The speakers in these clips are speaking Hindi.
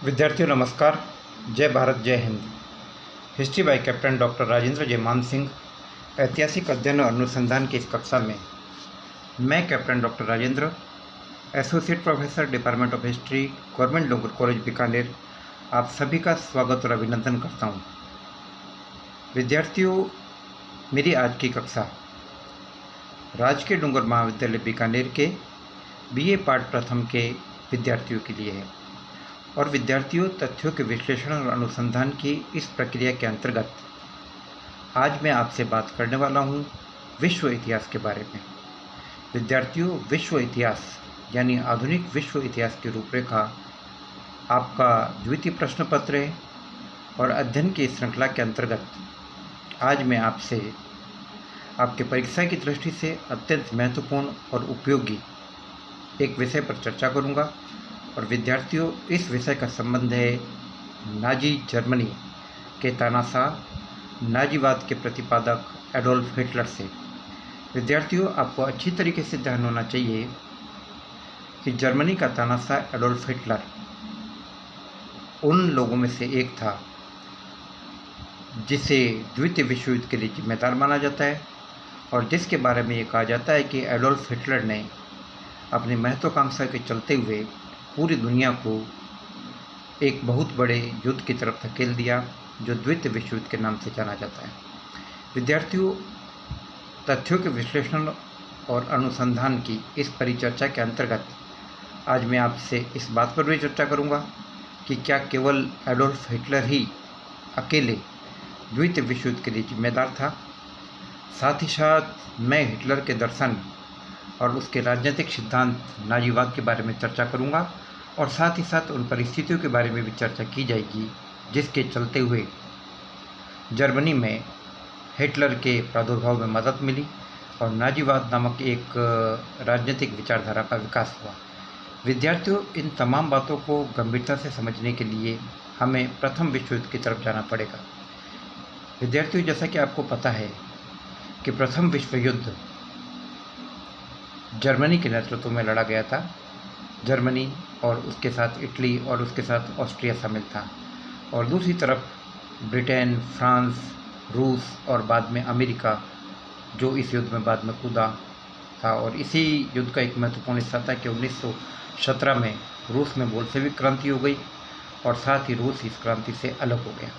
विद्यार्थियों नमस्कार। जय भारत जय Hind. History by captain doctor Rajendra Jayman Singh. ऐतिहासिक अध्ययन और अनुसंधान की इस कक्षा में मैं captain doctor Rajendra, associate professor Department of History, Government Dungar College Bikaner, आप सभी का स्वागत और अभिनंदन करता हूँ। विद्यार्थियों, मेरी आज की कक्षा राजकीय डूंगर महाविद्यालय बीकानेर के बीए पाठ प्रथम के विद्यार्थियों के लिए है और विद्यार्थियों, तथ्यों के विश्लेषण और अनुसंधान की इस प्रक्रिया के अंतर्गत आज मैं आपसे बात करने वाला हूँ विश्व इतिहास के बारे में। विद्यार्थियों, विश्व इतिहास यानी आधुनिक विश्व इतिहास की रूपरेखा आपका द्वितीय प्रश्न पत्र है और अध्ययन की श्रृंखला के अंतर्गत आज मैं आपसे आपके परीक्षा की दृष्टि से अत्यंत महत्वपूर्ण और उपयोगी एक विषय पर चर्चा करूँगा। और विद्यार्थियों, इस विषय का संबंध है नाजी जर्मनी के तानाशाह नाजीवाद के प्रतिपादक एडोल्फ हिटलर से। विद्यार्थियों, आपको अच्छी तरीके से ध्यान होना चाहिए कि जर्मनी का तानाशाह एडोल्फ हिटलर उन लोगों में से एक था जिसे द्वितीय विश्व युद्ध के लिए जिम्मेदार माना जाता है और जिसके बारे में ये कहा जाता है कि एडोल्फ हिटलर ने अपनी महत्वाकांक्षा के चलते हुए पूरी दुनिया को एक बहुत बड़े युद्ध की तरफ धकेल दिया जो द्वितीय विश्व युद्ध के नाम से जाना जाता है। विद्यार्थियों, तथ्यों के विश्लेषण और अनुसंधान की इस परिचर्चा के अंतर्गत आज मैं आपसे इस बात पर भी चर्चा करूंगा कि क्या केवल एडोल्फ हिटलर ही अकेले द्वितीय विश्व युद्ध के लिए जिम्मेदार था। साथ ही साथ मैं हिटलर के दर्शन और उसके राजनीतिक सिद्धांत नाजीवाद के बारे में चर्चा करूंगा और साथ ही साथ उन परिस्थितियों के बारे में भी चर्चा की जाएगी जिसके चलते हुए जर्मनी में हिटलर के प्रादुर्भाव में मदद मिली और नाजीवाद नामक एक राजनीतिक विचारधारा का विकास हुआ। विद्यार्थियों, इन तमाम बातों को गंभीरता से समझने के लिए हमें प्रथम विश्व युद्ध की तरफ जाना पड़ेगा। विद्यार्थियों, जैसा कि आपको पता है कि प्रथम विश्व युद्ध जर्मनी के नेतृत्व में लड़ा गया था। जर्मनी और उसके साथ इटली और उसके साथ ऑस्ट्रिया शामिल था और दूसरी तरफ ब्रिटेन, फ्रांस, रूस और बाद में अमेरिका जो इस युद्ध में बाद में कूदा था। और इसी युद्ध का एक महत्वपूर्ण हिस्सा था कि 1917 में रूस में बोल्शेविक क्रांति हो गई और साथ ही रूस इस क्रांति से अलग हो गया।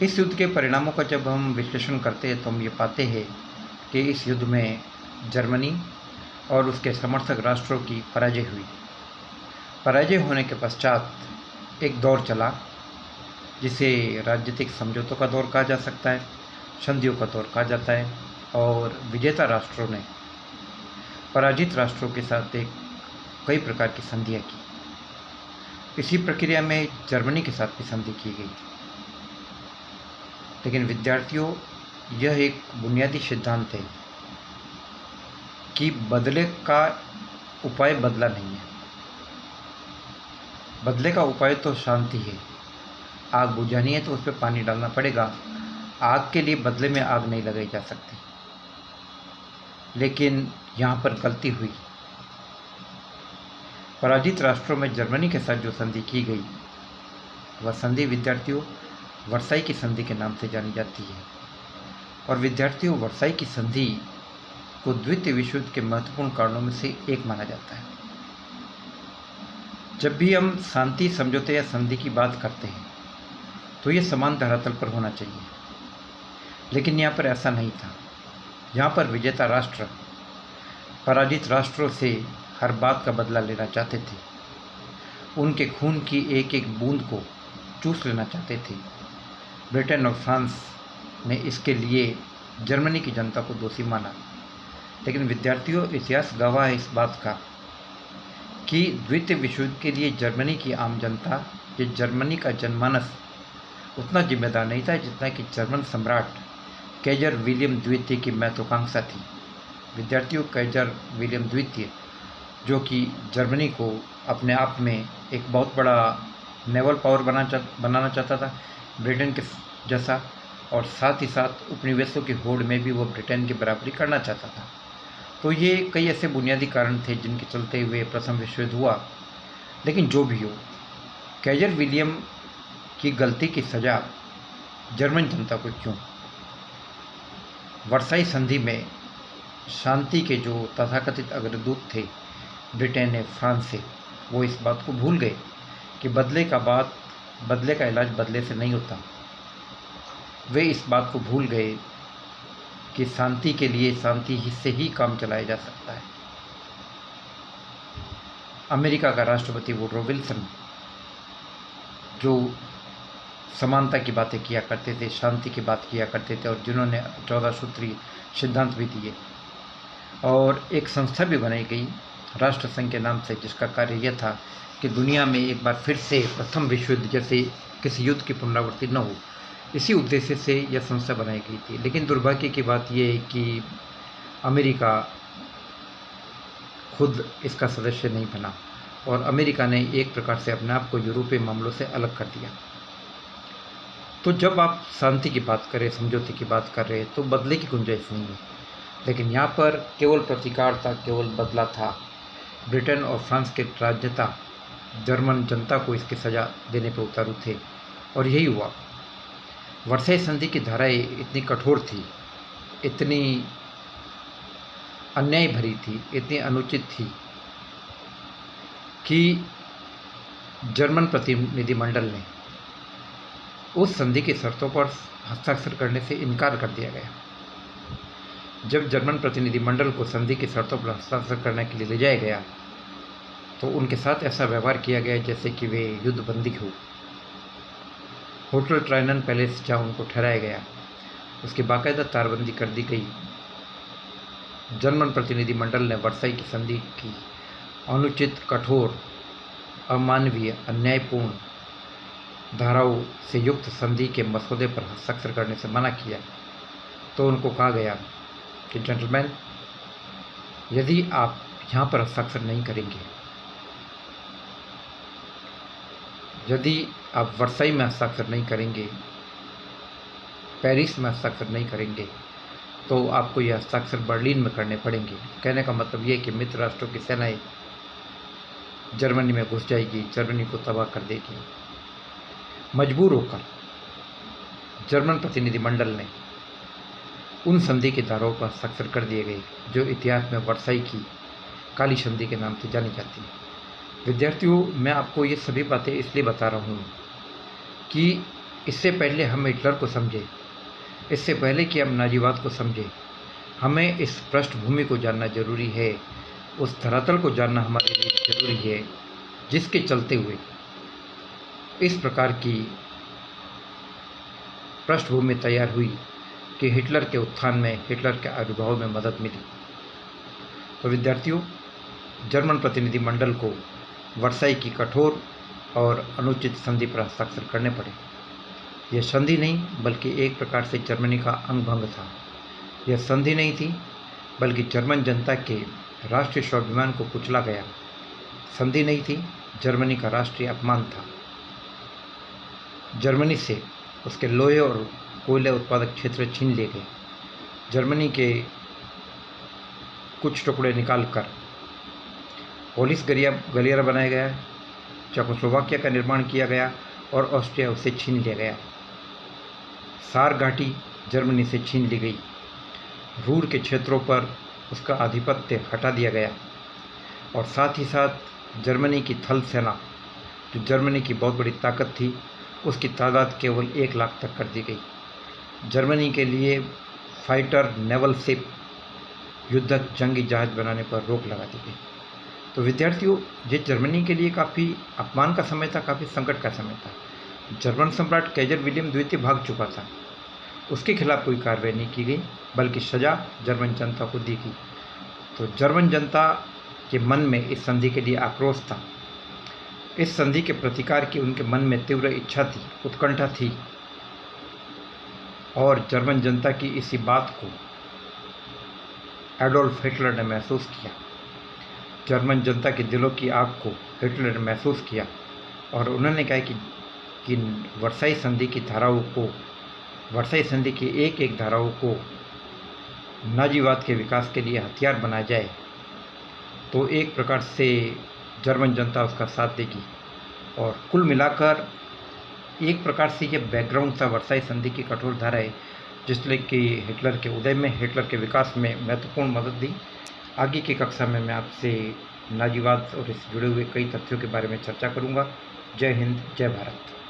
इस युद्ध के परिणामों का जब हम विश्लेषण करते हैं तो हम ये पाते हैं कि इस युद्ध में जर्मनी और उसके समर्थक राष्ट्रों की पराजय हुई। पराजय होने के पश्चात एक दौर चला जिसे राजनीतिक समझौतों का दौर कहा जा सकता है, संधियों का दौर कहा जाता है और विजेता राष्ट्रों ने पराजित राष्ट्रों के साथ कई प्रकार की संधियाँ की। इसी प्रक्रिया में जर्मनी के साथ भी संधि की गई। लेकिन विद्यार्थियों, यह एक बुनियादी सिद्धांत है कि बदले का उपाय बदला नहीं है। बदले का उपाय तो शांति है। आग बुझानी है तो उस पर पानी डालना पड़ेगा। आग के लिए बदले में आग नहीं लगाई जा सकती। लेकिन यहाँ पर गलती हुई। पराजित राष्ट्रों में जर्मनी के साथ जो संधि की गई वह संधि विद्यार्थियों वर्साई की संधि के नाम से जानी जाती है। और विद्यार्थियों, वर्साई की संधि को द्वितीय विश्व युद्ध के महत्वपूर्ण कारणों में से एक माना जाता है। जब भी हम शांति समझौते या संधि की बात करते हैं तो ये समान धरातल पर होना चाहिए, लेकिन यहाँ पर ऐसा नहीं था। यहाँ पर विजेता राष्ट्र पराजित राष्ट्रों से हर बात का बदला लेना चाहते थे। उनके खून की एक एक बूंद को चूस लेना चाहते थे। ब्रिटेन और फ्रांस ने इसके लिए जर्मनी की जनता को दोषी माना। लेकिन विद्यार्थियों, इतिहास गवाह है इस बात का कि द्वितीय विश्व युद्ध के लिए जर्मनी की आम जनता, ये जर्मनी का जनमानस उतना जिम्मेदार नहीं था जितना कि जर्मन सम्राट कैजर विलियम द्वितीय की महत्वाकांक्षा थी। विद्यार्थियों, कैजर विलियम द्वितीय जो कि जर्मनी को अपने आप में एक बहुत बड़ा नेवल पावर बनाना चाहता था ब्रिटेन के जैसा, और साथ ही साथ उपनिवेशों की होड़ में भी वो ब्रिटेन की बराबरी करना चाहता था। तो ये कई ऐसे बुनियादी कारण थे जिनके चलते हुए प्रथम विश्व युद्ध हुआ। लेकिन जो भी हो, काइजर विलियम की गलती की सज़ा जर्मन जनता को क्यों? वर्साई संधि में शांति के जो तथाकथित अग्रदूत थे ब्रिटेन ने, फ्रांस से, वो इस बात को भूल गए कि बदले का इलाज बदले से नहीं होता। वे इस बात को भूल गए कि शांति के लिए शांति से ही काम चलाया जा सकता है। अमेरिका का राष्ट्रपति वुडरो विल्सन, जो समानता की बातें किया करते थे, शांति की बात किया करते थे, और जिन्होंने 14 सूत्री सिद्धांत भी दिए, और एक संस्था भी बनाई गई राष्ट्र संघ के नाम से, जिसका कार्य यह था कि दुनिया में एक बार फिर से प्रथम विश्व युद्ध जैसे किसी युद्ध की पुनरावृत्ति न हो। इसी उद्देश्य से यह संस्था बनाई गई थी। लेकिन दुर्भाग्य की बात यह है कि अमेरिका खुद इसका सदस्य नहीं बना, और अमेरिका ने एक प्रकार से अपने आप को यूरोपीय मामलों से अलग कर दिया। तो जब आप शांति की बात करें, समझौते की बात कर रहे हैं, तो बदले की गुंजाइश नहीं है। लेकिन यहाँ पर केवल प्रतिकार था, केवल बदला था। ब्रिटेन और फ्रांस के राजनेता जर्मन जनता को इसकी सज़ा देने पर उतारू थे, और यही हुआ। वर्साई संधि की धाराएं इतनी कठोर थी, इतनी अन्याय भरी थी, इतनी अनुचित थी कि जर्मन प्रतिनिधिमंडल ने उस संधि की शर्तों पर हस्ताक्षर करने से इनकार कर दिया गया। जब जर्मन प्रतिनिधिमंडल को संधि की शर्तों पर हस्ताक्षर करने के लिए ले जाया गया, तो उनके साथ ऐसा व्यवहार किया गया जैसे कि वे युद्धबंदी हो। होटल ट्राइनन पैलेस जहाँ उनको ठहराया गया, उसकी बाकायदा तारबंदी कर दी गई। जर्मन प्रतिनिधिमंडल ने वर्साई की संधि की अनुचित, कठोर, अमानवीय, अन्यायपूर्ण धाराओं से युक्त संधि के मसौदे पर हस्ताक्षर करने से मना किया। तो उनको कहा गया कि जेंटलमैन, यदि आप यहाँ पर हस्ताक्षर नहीं करेंगे, यदि आप वर्साई में हस्ताक्षर नहीं करेंगे, पेरिस में हस्ताक्षर नहीं करेंगे, तो आपको ये हस्ताक्षर बर्लिन में करने पड़ेंगे। कहने का मतलब ये है कि मित्र राष्ट्रों की सेनाएं जर्मनी में घुस जाएगी, जर्मनी को तबाह कर देगी। मजबूर होकर जर्मन प्रतिनिधिमंडल ने उन संधि की धाराओं पर हस्ताक्षर कर दिए गए जो इतिहास में वर्साई की काली संधि के नाम से जानी जाती है। विद्यार्थियों, मैं आपको ये सभी बातें इसलिए बता रहा हूँ कि इससे पहले हम हिटलर को समझें, इससे पहले कि हम नाजीवाद को समझें, हमें इस पृष्ठभूमि को जानना जरूरी है, उस धरातल को जानना हमारे लिए जरूरी है, जिसके चलते हुए इस प्रकार की पृष्ठभूमि तैयार हुई कि हिटलर के उत्थान में, हिटलर के आविर्भाव में मदद मिली। तो विद्यार्थियों, जर्मन प्रतिनिधिमंडल को वर्साई की कठोर और अनुचित संधि पर हस्ताक्षर करने पड़े। यह संधि नहीं बल्कि एक प्रकार से जर्मनी का अंग भंग था। यह संधि नहीं थी बल्कि जर्मन जनता के राष्ट्रीय स्वाभिमान को कुचला गया। संधि नहीं थी, जर्मनी का राष्ट्रीय अपमान था। जर्मनी से उसके लोहे और कोयले उत्पादक क्षेत्र छीन लिए गए। जर्मनी के कुछ टुकड़े निकालकर पोलिस गलियारा बनाया गया, चेकोस्लोवाकिया का निर्माण किया गया और ऑस्ट्रिया उसे छीन लिया गया। सार घाटी जर्मनी से छीन ली गई। रूर के क्षेत्रों पर उसका आधिपत्य हटा दिया गया, और साथ ही साथ जर्मनी की थल सेना, जो जर्मनी की बहुत बड़ी ताकत थी, उसकी तादाद केवल 1 लाख तक कर दी गई। जर्मनी के लिए फाइटर नेवल शिप, युद्धक जंगी जहाज बनाने पर रोक लगा दी गई। तो विद्यार्थियों, ये जर्मनी के लिए काफ़ी अपमान का समय था, काफ़ी संकट का समय था। जर्मन सम्राट काइजर विलियम द्वितीय भाग चुका था, उसके खिलाफ कोई कार्रवाई नहीं की गई, बल्कि सज़ा जर्मन जनता को दी गई। तो जर्मन जनता के मन में इस संधि के लिए आक्रोश था। इस संधि के प्रतिकार की उनके मन में तीव्र इच्छा थी, उत्कंठा थी, और जर्मन जनता की इसी बात को एडोल्फ हिटलर ने महसूस किया। जर्मन जनता के दिलों की आग को हिटलर ने महसूस किया, और उन्होंने कहा कि वर्साई संधि की धाराओं को, वर्साई संधि की एक एक धाराओं को नाजीवाद के विकास के लिए हथियार बनाया जाए, तो एक प्रकार से जर्मन जनता उसका साथ देगी। और कुल मिलाकर एक प्रकार से ये बैकग्राउंड था वर्साई संधि की कठोर धाराएं, जिसने कि हिटलर के उदय में, हिटलर के विकास में महत्वपूर्ण मदद दी। आगे की कक्षा में मैं आपसे नाजीवाद और इससे जुड़े हुए कई तथ्यों के बारे में चर्चा करूंगा। जय हिंद, जय भारत।